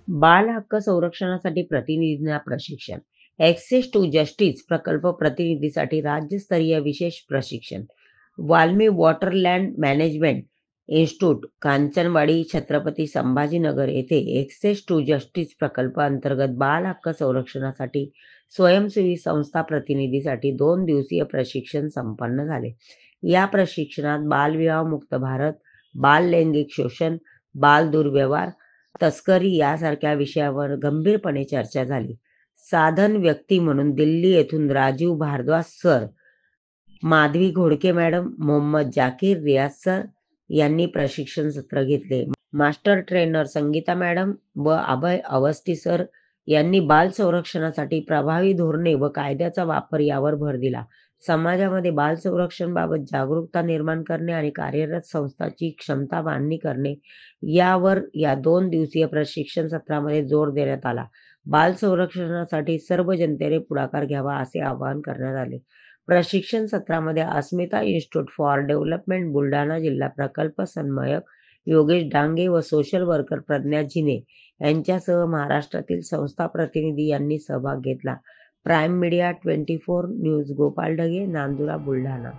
बाल हक्क संरक्षणासाठी प्रतिनिधींना प्रशिक्षण. ॲक्सेस टू जस्टिस प्रकल्प प्रतिनिधीसाठी राज्यस्तरीय विशेष प्रशिक्षण. वाल्मी वॉटरलँड मॅनेजमेंट इन्स्टिट्यूट, कांचनवाडी, छत्रपती संभाजीनगर येथे ॲक्सेस टू जस्टिस प्रकल्प अंतर्गत बाल हक्क संरक्षणासाठी स्वयंसेवी संस्था प्रतिनिधीसाठी 2 दिवसीय प्रशिक्षण संपन्न झाले. या प्रशिक्षणात बालविवाह मुक्त भारत, बाल लैंगिक शोषण, बाल दुर्व्यवहार, तस्करी यासारख्या विषयावर गंभीरपणे चर्चा झाली. साधन व्यक्ती म्हणून दिल्ली येथून राजीव भारद्वाज सर, माधवी घोडके मॅडम, मोहम्मद जाकीर रियाज सर यांनी प्रशिक्षण सत्र घेतले. मास्टर ट्रेनर संगीता मॅडम व अभय अवस्थी सर यांनी बाल संरक्षणासाठी प्रभावी धोरणे व कायद्याचा वापर यावर भर दिला. समाजामध्ये बाल संरक्षणाबाबत जागरूकता निर्माण करणे आणि कार्यरत संस्थांची क्षमता बांधणी करणे यावर या 2 दिवसीय प्रशिक्षण सत्रामध्ये जोर देण्यात आला. बाल संरक्षणासाठी सर्व जनतेने पुढाकार घ्यावा असे आवाहन करण्यात आले. प्रशिक्षण सत्रामध्ये अस्मिता इन्स्टिट्यूट फॉर डेव्हलपमेंट बुलढाणा जिल्हा प्रकल्प समन्वयक योगेश डांगे व सोशल वर्कर प्रज्ञा जिने यांच्यासह महाराष्ट्रातील संस्था प्रतिनिधी यांनी सहभाग घेतला. Prime media 24 news Gopal Dhage, Nandura, Buldhana.